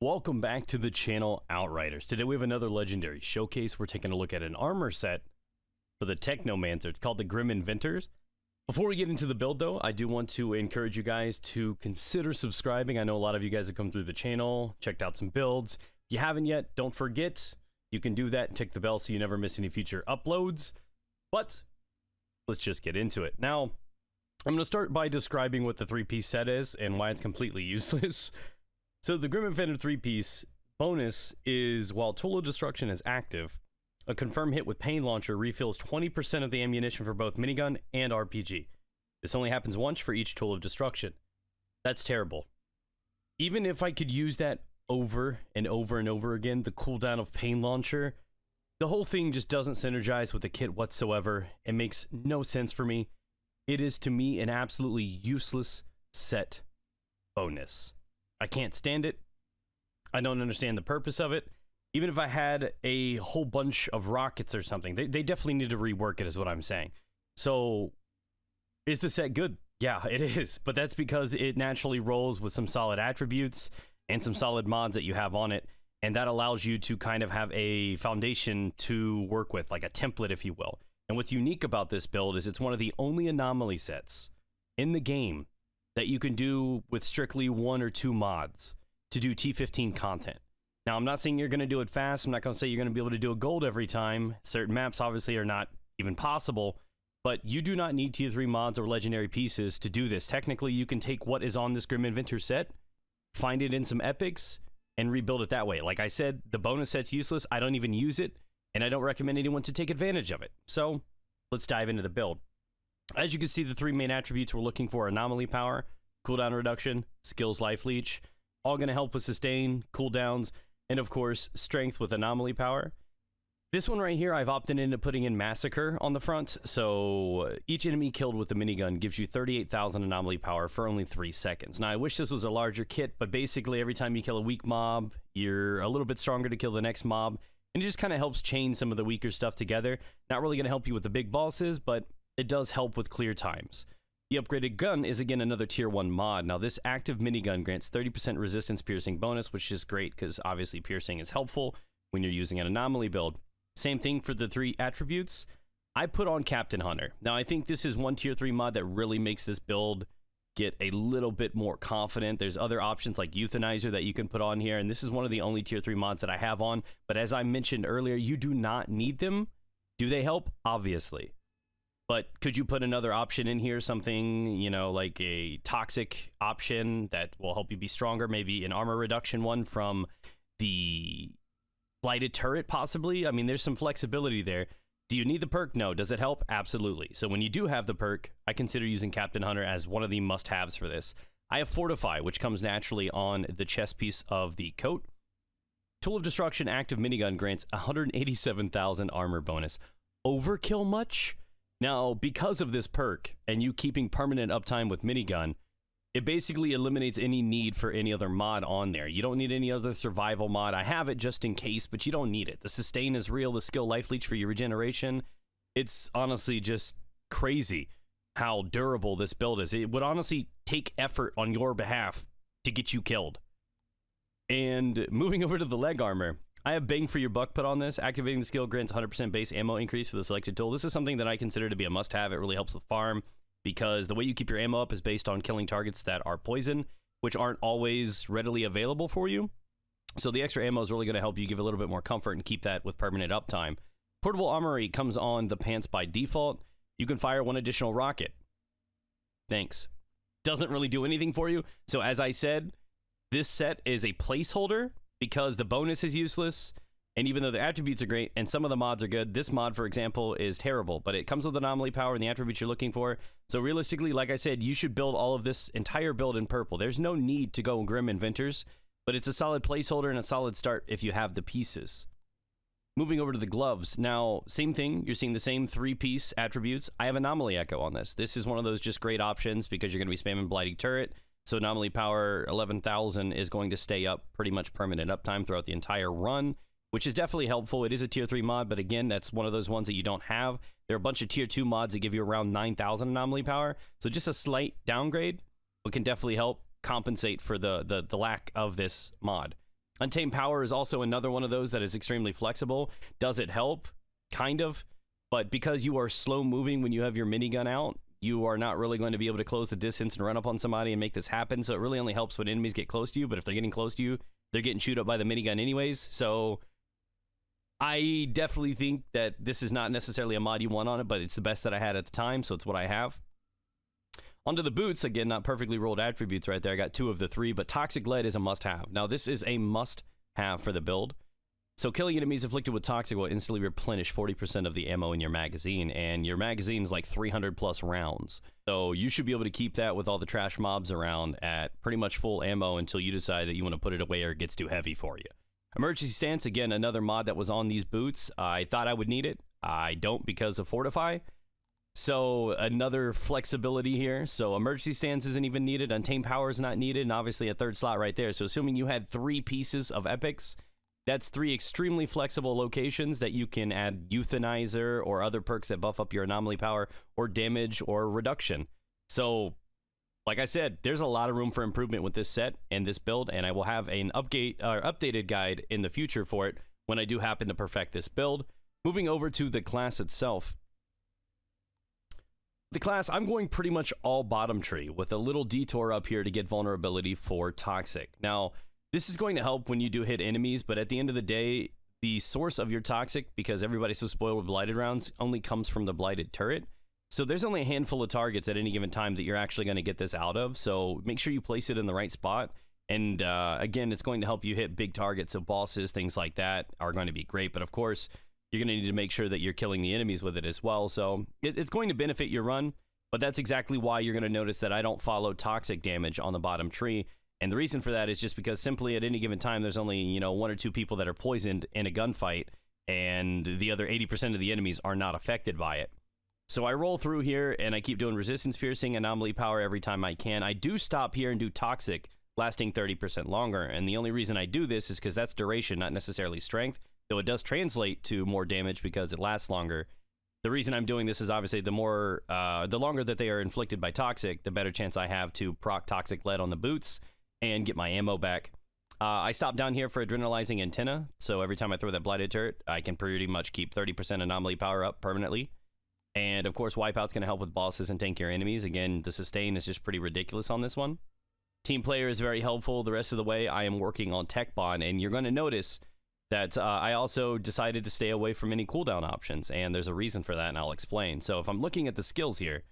Welcome back to the channel, Outriders. Today we have another legendary showcase. We're taking a look at an armor set for the Technomancer. It's called the Grim Inventors. Before we get into the build though, I do want to encourage you guys to consider subscribing. I know a lot of you guys have come through the channel, checked out some builds. If you haven't yet, don't forget, you can do that and tick the bell so you never miss any future uploads. But let's just get into it. Now, I'm going to start by describing what the three-piece set is and why it's completely useless. So the Grim Inventor three-piece bonus is, while Tool of Destruction is active, a confirmed hit with Pain Launcher refills 20% of the ammunition for both minigun and RPG. This only happens once for each Tool of Destruction. That's terrible. Even if I could use that over and over and over again, the cooldown of Pain Launcher, the whole thing just doesn't synergize with the kit whatsoever. It makes no sense for me. It is, to me, an absolutely useless set bonus. I can't stand it. I don't understand the purpose of it. Even if I had a whole bunch of rockets or something, they definitely need to rework it, is what I'm saying. So, is the set good? Yeah, it is. But that's because it naturally rolls with some solid attributes and some solid mods that you have on it. And that allows you to kind of have a foundation to work with, like a template, if you will. And what's unique about this build is it's one of the only anomaly sets in the game that you can do with strictly 1 or 2 mods to do T15 content. Now, I'm not saying you're going to do it fast. I'm not going to say you're going to be able to do a gold every time. Certain maps obviously are not even possible, but you do not need tier 3 mods or legendary pieces to do this. Technically, you can take what is on this Grim Inventor set, find it in some epics, and rebuild it that way. Like I said, the bonus set's useless. I don't even use it, and I don't recommend anyone to take advantage of it. So, let's dive into the build. As you can see, the 3 main attributes we're looking for: anomaly power, cooldown reduction, skills life leech, all going to help with sustain, cooldowns, and of course, strength with anomaly power. This one right here, I've opted into putting in massacre on the front, so each enemy killed with the minigun gives you 38,000 anomaly power for only 3 seconds. Now, I wish this was a larger kit, but basically every time you kill a weak mob, you're a little bit stronger to kill the next mob, and it just kind of helps chain some of the weaker stuff together. Not really going to help you with the big bosses, but it does help with clear times. The upgraded gun is again another tier 1 mod. Now, this active minigun grants 30% resistance piercing bonus, which is great because obviously piercing is helpful when you're using an anomaly build. Same thing for the 3 attributes. I put on Captain Hunter. Now, I think this is one tier 3 mod that really makes this build get a little bit more confident. There's other options like Euthanizer that you can put on here, and this is one of the only tier 3 mods that I have on. But as I mentioned earlier, you do not need them. Do they help? Obviously. But could you put another option in here, something, you know, like a toxic option that will help you be stronger, maybe an armor reduction one from the blighted turret, possibly? I mean, there's some flexibility there. Do you need the perk? No. Does it help? Absolutely. So when you do have the perk, I consider using Captain Hunter as one of the must-haves for this. I have Fortify, which comes naturally on the chest piece of the coat. Tool of Destruction active minigun grants 187,000 armor bonus. Overkill much? Now, because of this perk, and you keeping permanent uptime with minigun, it basically eliminates any need for any other mod on there. You don't need any other survival mod. I have it just in case, but you don't need it. The sustain is real, the skill life leech for your regeneration. It's honestly just crazy how durable this build is. It would honestly take effort on your behalf to get you killed. And moving over to the leg armor, I have bang for your buck put on this. Activating the skill grants 100% base ammo increase for the selected tool. This is something that I consider to be a must-have. It really helps with farm because the way you keep your ammo up is based on killing targets that are poison, which aren't always readily available for you. So the extra ammo is really going to help you give a little bit more comfort and keep that with permanent uptime. Portable armory comes on the pants by default. You can fire 1 additional rocket. Thanks. Doesn't really do anything for you. So as I said, this set is a placeholder because the bonus is useless, and even though the attributes are great, and some of the mods are good, this mod, for example, is terrible, but it comes with anomaly power and the attributes you're looking for. So realistically, like I said, you should build all of this entire build in purple. There's no need to go Grim Inventors, but it's a solid placeholder and a solid start if you have the pieces. Moving over to the gloves. Now, same thing. You're seeing the same 3-piece attributes. I have Anomaly Echo on this. This is one of those just great options because you're going to be spamming Blighting Turret. So anomaly power 11,000 is going to stay up pretty much permanent uptime throughout the entire run, which is definitely helpful. It is a tier 3 mod, but again, that's one of those ones that you don't have. There are a bunch of tier 2 mods that give you around 9,000 anomaly power. So just a slight downgrade, but can definitely help compensate for the lack of this mod. Untamed Power is also another one of those that is extremely flexible. Does it help? Kind of. But because you are slow moving when you have your minigun out, you are not really going to be able to close the distance and run up on somebody and make this happen. So it really only helps when enemies get close to you. But if they're getting close to you, they're getting chewed up by the minigun anyways. So I definitely think that this is not necessarily a mod you want on it, but it's the best that I had at the time. So it's what I have. Onto the boots, again, not perfectly rolled attributes right there. I got 2 of the 3, but Toxic Lead is a must-have. Now, this is a must-have for the build. So killing enemies afflicted with Toxic will instantly replenish 40% of the ammo in your magazine, and your magazine is like 300 plus rounds. So you should be able to keep that with all the trash mobs around at pretty much full ammo until you decide that you want to put it away or it gets too heavy for you. Emergency Stance, again, another mod that was on these boots. I thought I would need it. I don't because of Fortify. So another flexibility here. So Emergency Stance isn't even needed. Untamed Power is not needed. And obviously a 3rd slot right there. So assuming you had 3 pieces of epics, that's 3 extremely flexible locations that you can add Euthanizer or other perks that buff up your anomaly power or damage or reduction. So like I said, there's a lot of room for improvement with this set and this build. And I will have an updated guide in the future for it when I do happen to perfect this build. Moving over to the class itself. The class, I'm going pretty much all bottom tree with a little detour up here to get vulnerability for Toxic. Now, this is going to help when you do hit enemies, but at the end of the day, the source of your Toxic, because everybody's so spoiled with blighted rounds, only comes from the blighted turret. So there's only a handful of targets at any given time that you're actually going to get this out of. So make sure you place it in the right spot. And again, it's going to help you hit big targets. So bosses, things like that are going to be great. But of course, you're going to need to make sure that you're killing the enemies with it as well. So it's going to benefit your run, but that's exactly why you're going to notice that I don't follow Toxic damage on the bottom tree. And the reason for that is just because simply at any given time, there's only, 1 or 2 people that are poisoned in a gunfight, and the other 80% of the enemies are not affected by it. So I roll through here, and I keep doing Resistance Piercing, Anomaly Power every time I can. I do stop here and do Toxic, lasting 30% longer, and the only reason I do this is because that's duration, not necessarily strength. Though it does translate to more damage because it lasts longer. The reason I'm doing this is obviously the longer that they are inflicted by Toxic, the better chance I have to proc Toxic Lead on the boots and get my ammo back. I stop down here for Adrenalizing Antenna, so every time I throw that blighted turret, I can pretty much keep 30% anomaly power up permanently. And of course, Wipeout's going to help with bosses and tank your enemies. Again, the sustain is just pretty ridiculous on this one. Team Player is very helpful. The rest of the way, I am working on Tech Bond, and you're going to notice that I also decided to stay away from any cooldown options, and there's a reason for that, and I'll explain. So if I'm looking at the skills here,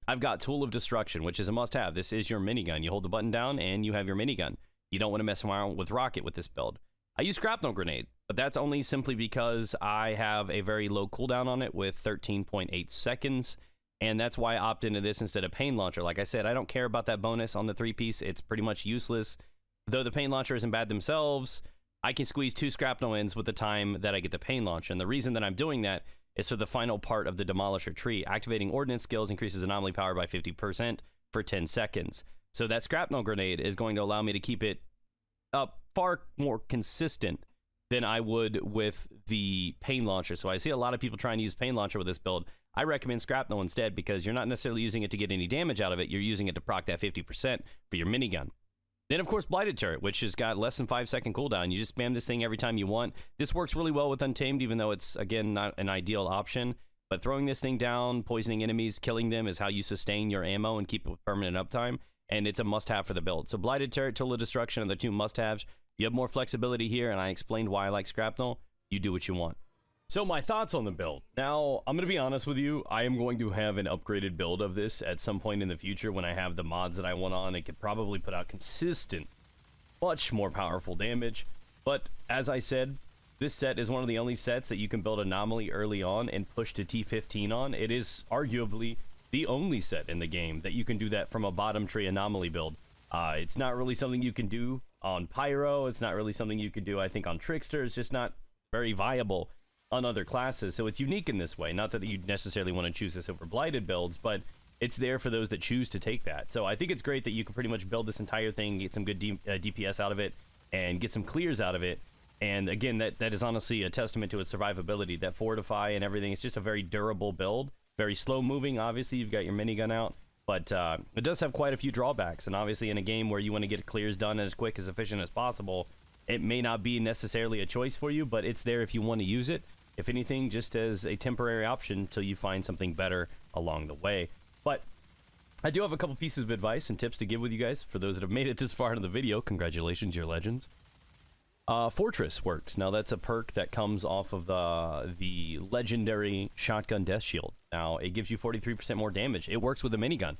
I've got Tool of Destruction, which is a must-have. This is your minigun. You hold the button down, and you have your minigun. You don't want to mess around with Rocket with this build. I use Shrapnel Grenade, but that's only simply because I have a very low cooldown on it with 13.8 seconds, and that's why I opt into this instead of Pain Launcher. Like I said, I don't care about that bonus on the 3-piece. It's pretty much useless. Though the Pain Launcher isn't bad themselves, I can squeeze 2 Shrapnel ends with the time that I get the Pain Launch. And the reason that I'm doing that is for the final part of the Demolisher tree. Activating Ordnance skills increases anomaly power by 50% for 10 seconds. So that Shrapnel Grenade is going to allow me to keep it up far more consistent than I would with the Pain Launcher. So I see a lot of people trying to use Pain Launcher with this build. I recommend Shrapnel instead because you're not necessarily using it to get any damage out of it. You're using it to proc that 50% for your minigun. Then, of course, Blighted Turret, which has got less than 5-second cooldown. You just spam this thing every time you want. This works really well with Untamed, even though it's, again, not an ideal option. But throwing this thing down, poisoning enemies, killing them is how you sustain your ammo and keep it with permanent uptime. And it's a must-have for the build. So Blighted Turret, Tool of Destruction are the 2 must-haves. You have more flexibility here, and I explained why I like Shrapnel. You do what you want. So my thoughts on the build. Now, I'm going to be honest with you. I am going to have an upgraded build of this at some point in the future when I have the mods that I want on. It could probably put out consistent, much more powerful damage. But as I said, this set is one of the only sets that you can build Anomaly early on and push to T15 on. It is arguably the only set in the game that you can do that from a bottom tree Anomaly build. It's not really something you can do on Pyro. It's not really something you can do, I think, on Trickster. It's just not very viable on other classes, so it's unique in this way. Not that you necessarily want to choose this over Blighted builds, but it's there for those that choose to take that. So I think it's great that you can pretty much build this entire thing, get some good DPS out of it, and get some clears out of it. And again, that is honestly a testament to its survivability. That Fortify and everything, it's just a very durable build. Very slow moving, obviously, you've got your minigun out, but it does have quite a few drawbacks. And obviously in a game where you want to get clears done as quick, as efficient as possible, It may not be necessarily a choice for you, but it's there if you want to use it. If anything, just as a temporary option until you find something better along the way. But I do have a couple pieces of advice and tips to give with you guys. For those that have made it this far into the video, congratulations, you're legends. Fortress works. Now, that's a perk that comes off of the legendary shotgun death shield. Now, it gives you 43% more damage. It works with a minigun.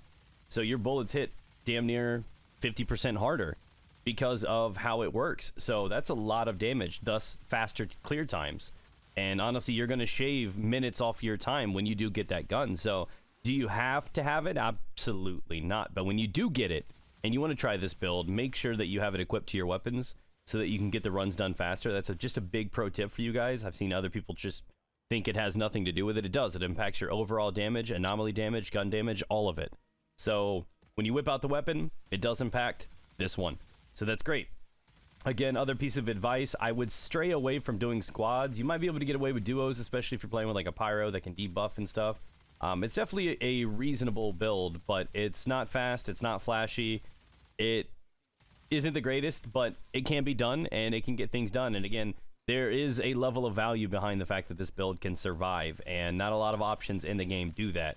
So your bullets hit damn near 50% harder because of how it works. So that's a lot of damage, thus faster clear times. And honestly, you're going to shave minutes off your time when you do get that gun. So do you have to have it? Absolutely not. But when you do get it and you want to try this build, make sure that you have it equipped to your weapons so that you can get the runs done faster. That's just a big pro tip for you guys. I've seen other people just think it has nothing to do with it. It does. It impacts your overall damage, anomaly damage, gun damage, all of it. So when you whip out the weapon, it does impact this one. So that's great. Again, other piece of advice, I would stray away from doing squads. You might be able to get away with duos, especially if you're playing with like a pyro that can debuff and stuff. It's definitely a reasonable build, but it's not fast, it's not flashy. It isn't the greatest, but it can be done and it can get things done. And again, there is a level of value behind the fact that this build can survive, and not a lot of options in the game do that.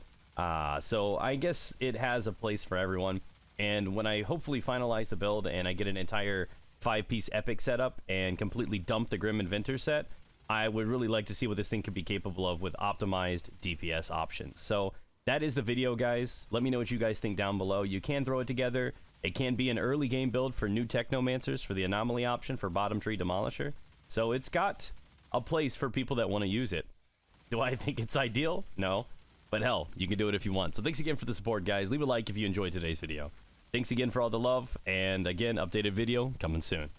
So I guess it has a place for everyone. And when I hopefully finalize the build and I get an entire 5-piece epic setup and completely dump the Grim Inventor set, I would really like to see what this thing could be capable of with optimized DPS options. So that is the video, guys. Let me know what you guys think down below. You can throw it together. It can be an early game build for new Technomancers for the Anomaly option for Bottom Tree Demolisher. So it's got a place for people that want to use it. Do I think it's ideal? No. But hell, you can do it if you want. So thanks again for the support, guys. Leave a like if you enjoyed today's video. Thanks again for all the love, and again, updated video coming soon.